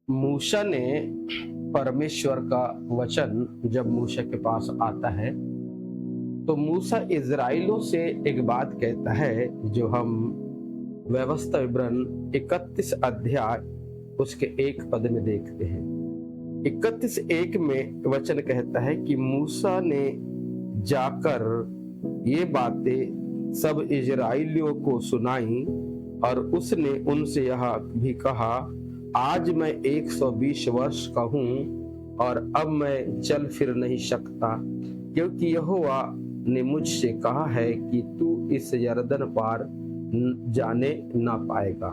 मूसा ने परमेश्वर का वचन जब मूसा के पास आता है तो मूसा इजराइलों से एक बात कहता है जो हम व्यवस्था विवरण 31 अध्याय उसके एक पद में देखते हैं। 31:1 में वचन कहता है कि मूसा ने जाकर ये बातें सब इजराइलियों को सुनाई और उसने उनसे यह भी कहा, आज मैं 120 वर्ष का हूं और अब मैं चल फिर नहीं सकता, क्योंकि यहोवा ने मुझसे कहा है कि तू इस यरदन पार जाने ना पाएगा।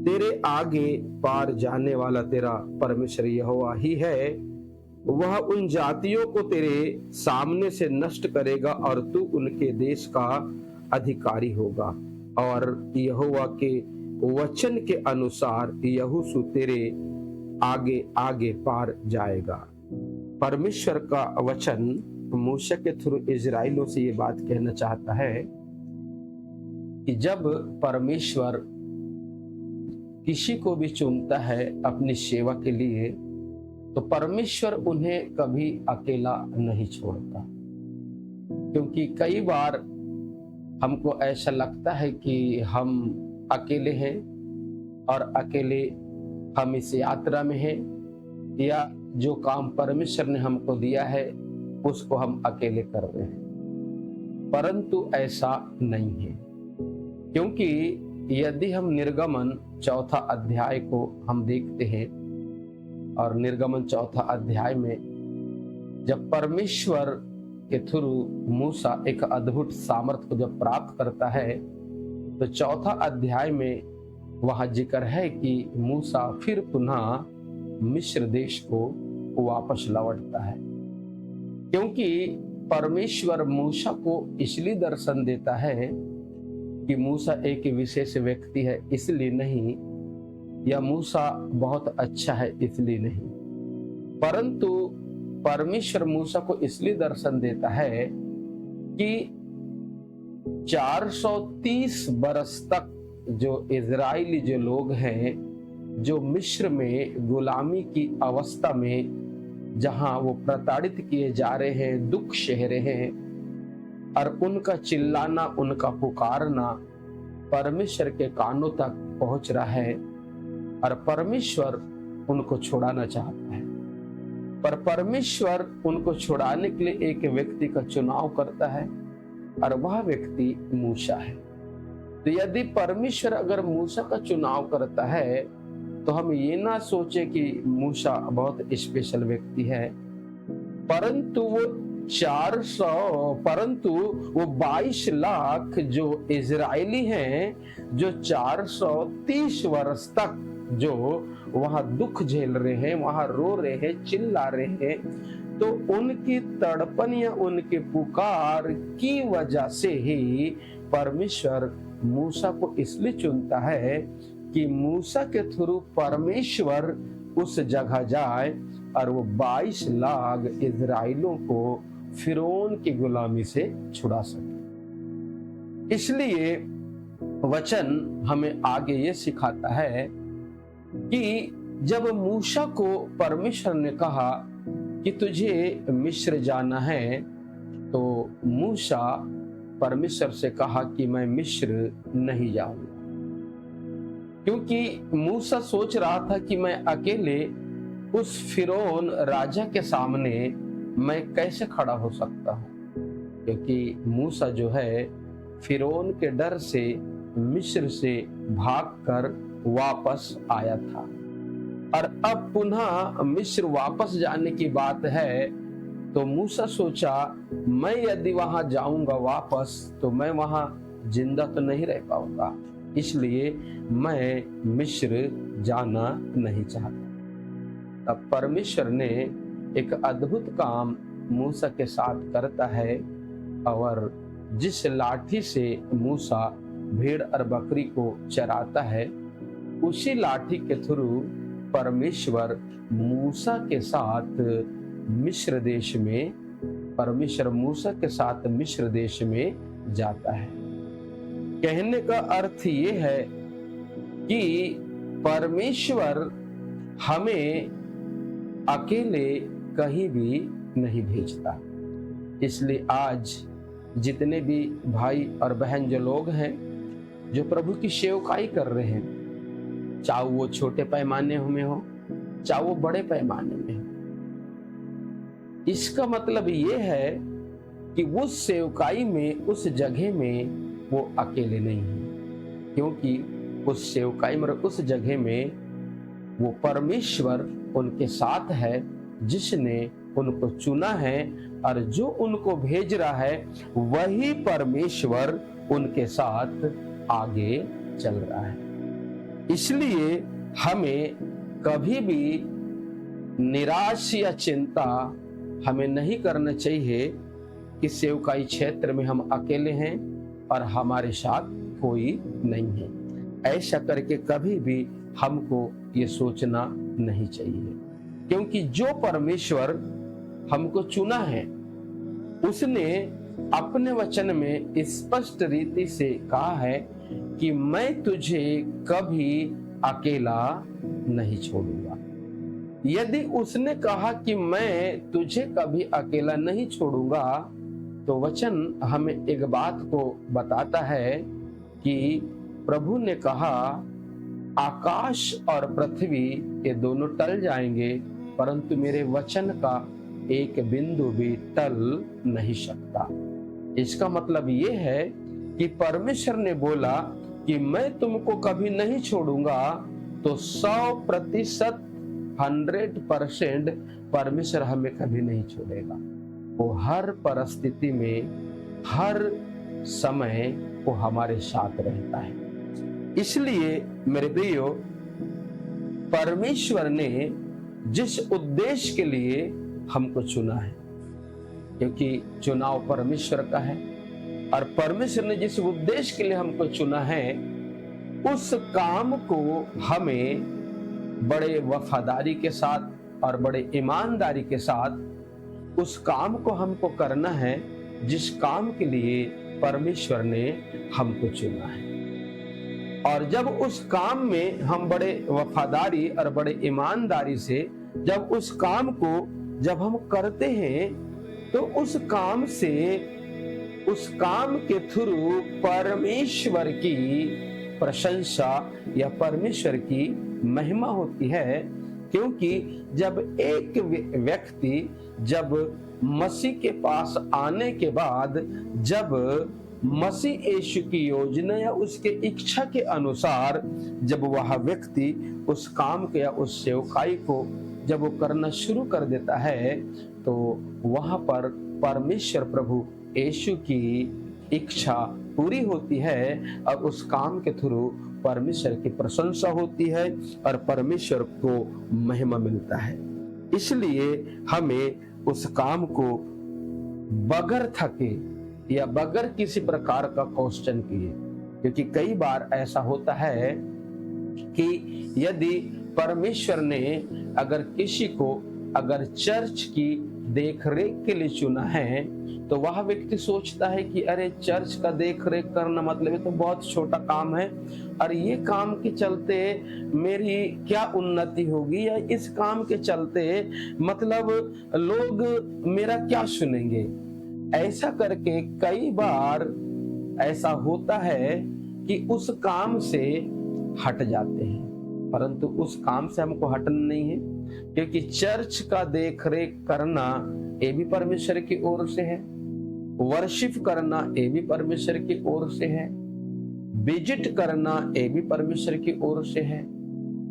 तेरे आगे पार जाने वाला तेरा परमेश्वर यहोवा ही है। वह उन जातियों को तेरे सामने से नष्ट करेगा और तू उनके देश का अधिकारी होगा। और यहोवा के वचन के अनुसार यहोशू तेरे आगे आगे पार जाएगा। परमेश्वर का वचन मूसा के थ्रू इजराइलों से ये बात कहना चाहता है कि जब परमेश्वर किसी को भी चुनता है अपनी सेवा के लिए तो परमेश्वर उन्हें कभी अकेला नहीं छोड़ता। क्योंकि कई बार हमको ऐसा लगता है कि हम अकेले हैं और अकेले हम इस यात्रा में हैं, या जो काम परमेश्वर ने हमको दिया है उसको हम अकेले कर रहे हैं। परंतु ऐसा नहीं है, क्योंकि यदि हम निर्गमन 4 अध्याय को हम देखते हैं और निर्गमन 4 अध्याय में जब परमेश्वर के थ्रू मूसा एक अद्भुत सामर्थ को जब प्राप्त करता है तो 4 अध्याय में वहां जिक्र है कि मूसा फिर पुनः मिस्र देश को वापस लौटता है। क्योंकि परमेश्वर मूसा को इसलिए दर्शन देता है कि मूसा एक विशेष व्यक्ति है इसलिए नहीं, या मूसा बहुत अच्छा है इसलिए नहीं, परंतु परमेश्वर मूसा को इसलिए दर्शन देता है कि 430 बरस तक जो इजराइली जो लोग हैं, जो मिस्र में गुलामी की अवस्था में जहां वो प्रताड़ित किए जा रहे हैं, दुख सह रहे हैं, और उनका चिल्लाना उनका पुकारना परमेश्वर के कानों तक पहुंच रहा है और परमेश्वर उनको छुड़ाना चाहता है। पर परमेश्वर उनको छुड़ाने के लिए एक व्यक्ति का चुनाव करता है और वह व्यक्ति मूसा है। तो यदि परमेश्वर अगर मूसा का चुनाव करता है तो हम ये ना सोचे कि मूसा बहुत स्पेशल व्यक्ति है, परंतु वो 22 लाख जो इजरायली हैं, जो 430 वर्ष तक जो वहां दुख झेल रहे हैं, वहां रो रहे हैं, चिल्ला रहे हैं, तो उनकी तड़पन या उनके पुकार की वजह से ही परमेश्वर मूसा को इसलिए चुनता है कि मूसा के थ्रू परमेश्वर उस जगह जाए और वो 22 लाख इजराइलों को फिरौन की गुलामी से छुड़ा सके। इसलिए वचन हमें आगे ये सिखाता है कि जब मूसा को परमेश्वर ने कहा कि तुझे मिस्र जाना है, तो मूसा परमेश्वर से कहा कि मैं मिस्र नहीं जाऊंगा। क्योंकि मूसा सोच रहा था कि मैं अकेले उस फिरौन राजा के सामने मैं कैसे खड़ा हो सकता हूं, क्योंकि मूसा जो है फिरौन के डर से मिस्र से भागकर वापस आया था, और अब पुनः मिस्र वापस जाने की बात है। तो मूसा सोचा मैं यदि वहां जाऊंगा वापस तो मैं वहां जिंदा तो नहीं रह पाऊंगा, इसलिए मैं मिस्र जाना नहीं चाहता। तब परमेश्वर ने एक अद्भुत काम मूसा के साथ करता है, और जिस लाठी से मूसा भेड़ और बकरी को चराता है, उसी लाठी के थ्रू परमेश्वर मूसा के साथ मिस्र देश में जाता है। कहने का अर्थ ये है कि परमेश्वर हमें अकेले कहीं भी नहीं भेजता। इसलिए आज जितने भी भाई और बहन जो लोग हैं, जो प्रभु की सेवकाई कर रहे हैं, चाहे वो छोटे पैमाने में हो, चाहे वो बड़े पैमाने में हो, इसका मतलब ये है कि उस सेवकाई में, उस जगह में वो अकेले नहीं है, क्योंकि उस सेवकाई में, उस जगह में वो परमेश्वर उनके साथ है, जिसने उनको चुना है, और जो उनको भेज रहा है वही परमेश्वर उनके साथ आगे चल रहा है। इसलिए हमें कभी भी निराश या चिंता हमें नहीं करना चाहिए कि सेवकाई क्षेत्र में हम अकेले हैं और हमारे साथ कोई नहीं है। ऐसा करके कभी भी हमको ये सोचना नहीं चाहिए, क्योंकि जो परमेश्वर हमको चुना है उसने अपने वचन में स्पष्ट रीति से कहा है कि मैं तुझे कभी अकेला नहीं छोड़ूंगा। यदि उसने कहा कि मैं तुझे कभी अकेला नहीं छोड़ूंगा, तो वचन हमें एक बात को बताता है कि प्रभु ने कहा, आकाश और पृथ्वी ये दोनों टल जाएंगे, परंतु मेरे वचन का एक बिंदु भी टल नहीं सकता। इसका मतलब ये है कि परमेश्वर ने बोला कि मैं तुमको कभी नहीं छोड़ूंगा, तो 100% 100% परमेश्वर हमें कभी नहीं छोड़ेगा। वो हर परिस्थिति में, हर समय वो हमारे साथ रहता है। इसलिए मेरे प्रियो, परमेश्वर ने जिस उद्देश्य के लिए हमको चुना है, क्योंकि चुनाव परमेश्वर का है, और परमेश्वर ने जिस उद्देश्य के लिए हमको चुना है, उस काम को हमें बड़े वफादारी के साथ और बड़े ईमानदारी के साथ उस काम को हमको करना है, जिस काम के लिए परमेश्वर ने हमको चुना है। और जब उस काम में हम बड़े वफादारी और बड़े ईमानदारी से जब उस काम को जब हम करते हैं, तो उस काम से, उस काम के थ्रू परमेश्वर की प्रशंसा या परमेश्वर की महिमा होती है। क्योंकि जब एक व्यक्ति जब मसीह के पास आने के बाद, जब मसीह यीशु की योजना या उसके इच्छा के अनुसार जब वह व्यक्ति उस काम के या उस सेवकाई को जब वो करना शुरू कर देता है, तो वहां पर परमेश्वर प्रभु यीशु की इच्छा पूरी होती है और उस काम के थ्रू परमेश्वर की प्रशंसा होती है और परमेश्वर को महिमा मिलता है। इसलिए हमें उस काम को बगैर थके या बगैर किसी प्रकार का क्वेश्चन किए, क्योंकि कई बार ऐसा होता है कि यदि परमेश्वर ने अगर किसी को अगर चर्च की देखरेख के लिए चुना है, तो वह व्यक्ति सोचता है कि अरे चर्च का देखरेख करना मतलब ये तो बहुत छोटा काम है, और ये काम के चलते मेरी क्या उन्नति होगी, या इस काम के चलते मतलब लोग मेरा क्या सुनेंगे। ऐसा करके कई बार ऐसा होता है कि उस काम से हट जाते हैं, परंतु उस काम से हमको हटना नहीं है, क्योंकि चर्च का देखरेख करना ये भी परमेश्वर की ओर से है, वर्शिप करना ये भी परमेश्वर की ओर से है, विजिट करना ये भी परमेश्वर की ओर से है,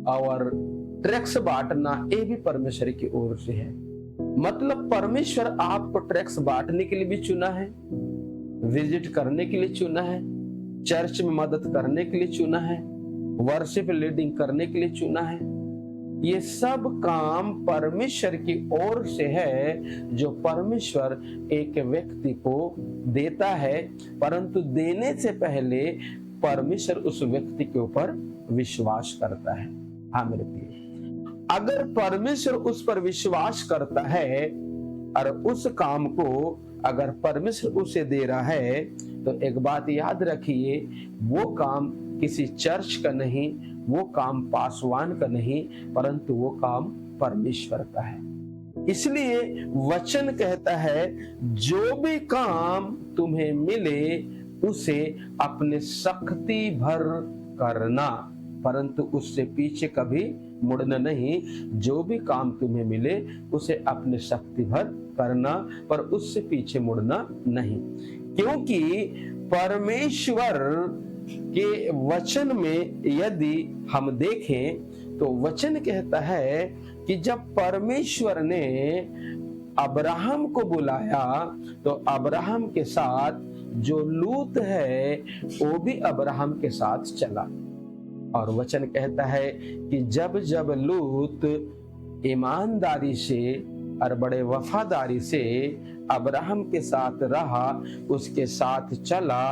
और ट्रैक्स बांटना ये भी परमेश्वर की ओर से है। मतलब परमेश्वर आपको ट्रैक्स बांटने के लिए भी चुना है, विजिट करने के लिए चुना है, चर्च में मदद करने के लिए चुना है, वर्शिप लीडिंग करने के लिए चुना है। ये सब काम परमेश्वर की ओर से है, जो परमेश्वर एक व्यक्ति को देता है, परंतु देने से पहले परमेश्वर उस व्यक्ति के ऊपर विश्वास करता है। हाँ मेरे प्रिय, अगर परमेश्वर उस पर विश्वास करता है और उस काम को अगर परमेश्वर उसे दे रहा है, तो एक बात याद रखिए, वो काम किसी चर्च का नहीं, वो काम पासवान का नहीं, परंतु वो काम परमेश्वर का है। इसलिए वचन कहता है, जो भी काम तुम्हें मिले उसे अपने शक्ति भर करना, परंतु उससे पीछे कभी मुड़ना नहीं। जो भी काम तुम्हें मिले उसे अपने शक्ति भर करना, पर उससे पीछे मुड़ना नहीं। क्योंकि परमेश्वर के वचन में यदि हम देखें तो वचन कहता है कि जब परमेश्वर ने अब्राहम को बुलाया तो अब्राहम के साथ जो लूत है वो भी अब्राहम के साथ चला। और वचन कहता है कि जब जब लूत ईमानदारी से और बड़े वफादारी से अब्राहम के साथ रहा, उसके साथ चला,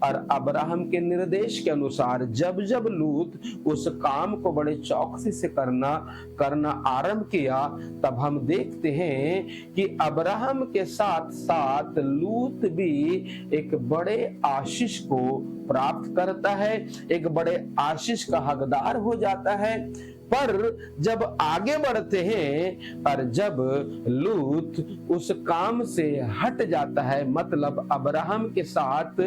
और अब्राहम के निर्देश के अनुसार जब जब लूत उस काम को बड़े चौकसी से करना आरंभ किया, तब हम देखते हैं कि अब्राहम के साथ साथ लूत भी एक बड़े आशीष को प्राप्त करता है, एक बड़े आशीष का हकदार हो जाता है। पर जब आगे बढ़ते हैं और जब लूत उस काम से हट जाता है, मतलब अब्राहम के साथ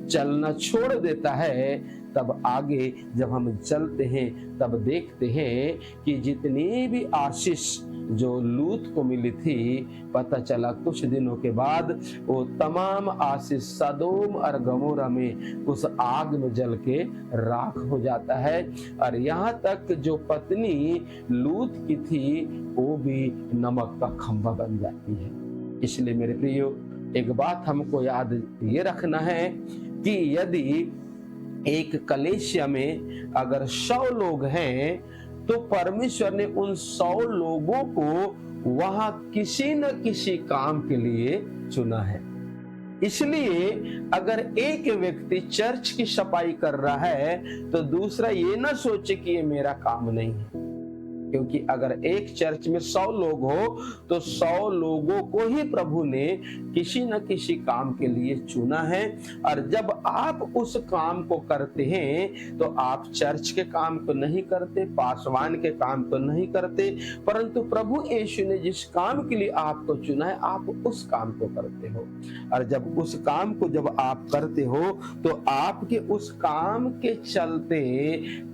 चलना छोड़ देता है, तब आगे जब हम चलते हैं तब देखते हैं कि जितनी भी आशीष जो लूत को मिली थी, पता चला कुछ दिनों के बाद वो तमाम आशीष सदोम और गमोरा में उस आग में जल के राख हो जाता है। और यहाँ तक जो पत्नी लूत की थी वो भी नमक का खंभा बन जाती है। इसलिए मेरे प्रियो, एक बात हमको याद ये रखना है कि यदि एक कलीसिया में अगर 100 लोग हैं तो परमेश्वर ने उन 100 लोगों को वहां किसी न किसी काम के लिए चुना है। इसलिए अगर एक व्यक्ति चर्च की सफाई कर रहा है तो दूसरा ये ना सोचे कि ये मेरा काम नहीं है, क्योंकि अगर एक चर्च में 100 लोग हो तो 100 लोगों को ही प्रभु ने किसी न किसी काम के लिए चुना है। और जब आप उस काम को करते हैं तो आप चर्च के काम को नहीं करते, पासवान के काम को नहीं करते, परंतु प्रभु यीशु ने जिस काम के लिए आपको चुना है आप उस काम को करते हो। और जब उस काम को जब आप करते हो तो आपके उस काम के चलते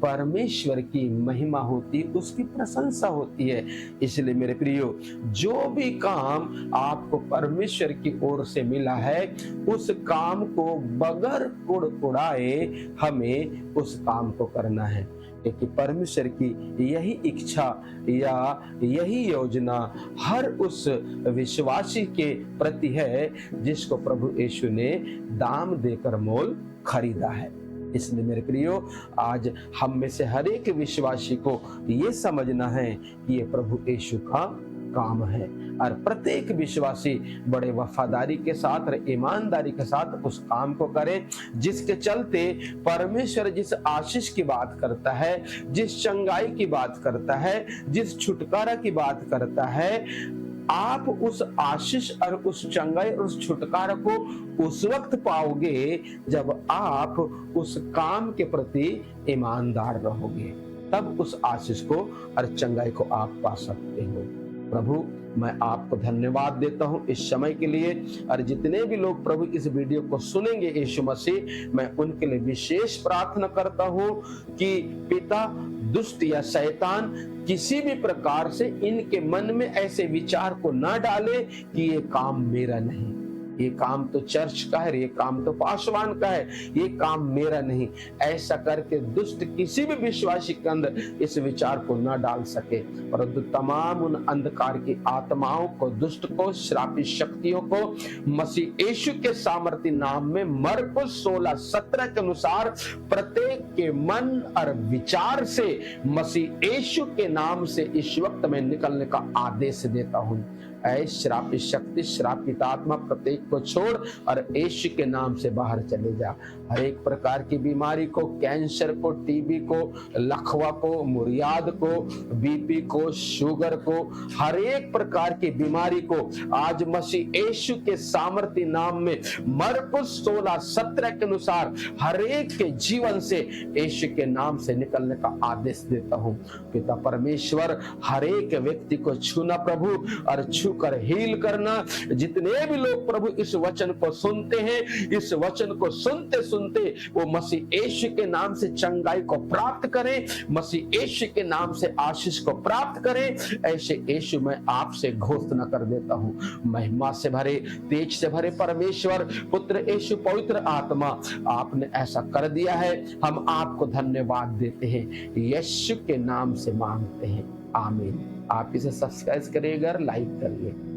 परमेश्वर की महिमा होती, उसकी प्रशंसा होती है। इसलिए मेरे प्रियो, जो भी काम आपको परमेश्वर की ओर से मिला है उस काम को बगैर कुड़कुड़ाए हमें उस काम को करना है, क्योंकि परमेश्वर की यही इच्छा या यही योजना हर उस विश्वासी के प्रति है जिसको प्रभु यीशु ने दाम देकर मोल खरीदा है। इसलिए मेरे प्रियो, आज हम में से हर एक विश्वासी को ये समझना है कि ये प्रभु यीशु का काम है, और प्रत्येक विश्वासी बड़े वफादारी के साथ और ईमानदारी के साथ उस काम को करे, जिसके चलते परमेश्वर जिस आशीष की बात करता है, जिस चंगाई की बात करता है, जिस छुटकारा की बात करता है, आप उस आशीष और उस चंगाई और उस छुटकारा को उस वक्त पाओगे जब आप उस काम के प्रति ईमानदार रहोगे, तब उस आशीष को और चंगाई को आप पा सकते हो। प्रभु, मैं आपको धन्यवाद देता हूं इस समय के लिए, और जितने भी लोग प्रभु इस वीडियो को सुनेंगे यीशु मसीह, मैं उनके लिए विशेष प्रार्थना करता हूं कि पिता, दुष्ट या शैतान किसी भी प्रकार से इनके मन में ऐसे विचार को ना डाले कि ये काम मेरा नहीं, ये काम तो चर्च का है, ये काम तो पासवान का है, ये काम मेरा नहीं। ऐसा करके दुष्ट किसी भी विश्वासी के अंदर इस विचार को न डाल सके, परंतु तमाम उन अंधकार की आत्माओं को, दुष्ट को, श्रापित शक्तियों को मसीह यीशु के सामर्थ्य नाम में मरकुस 16:17 के अनुसार प्रत्येक के मन और विचार से मसीह यीशु के नाम से इस वक्त में निकलने का आदेश देता हूं। ऐ श्रापित शक्ति, श्रापित आत्मा प्रत्येक को छोड़ और यीशु के नाम से बाहर चले जा। हर एक प्रकार की बीमारी को, कैंसर को, टीबी को, लकवा को, मुरियाद को, बीपी को, शुगर को, हर एक प्रकार की बीमारी को आज मसीह यीशु के सामर्थ्य नाम में मरकुस 16:17 के अनुसार हर एक के जीवन से यीशु के नाम से निकलने का आदेश देता हूं। पिता परमेश्वर, हर एक व्यक्ति को छूना प्रभु, और छूकर हील करना। जितने भी लोग प्रभु इस वचन को सुनते हैं, इस वचन को सुनते सुनते वो मसीह यीशु के नाम से चंगाई को प्राप्त करें, मसीह यीशु के नाम से आशीष को प्राप्त करें। ऐसे यीशु मैं आपसे घोषणा कर देता हूं। महिमा से भरे, तेज से भरे परमेश्वर, पुत्र यीशु, पवित्र आत्मा, आपने ऐसा कर दिया है। हम आपको धन्यवाद देते हैं, यीशु के नाम से मांगते हैं, आमीन। आप इसे सब्सक्राइब करिएगा, लाइक करिए।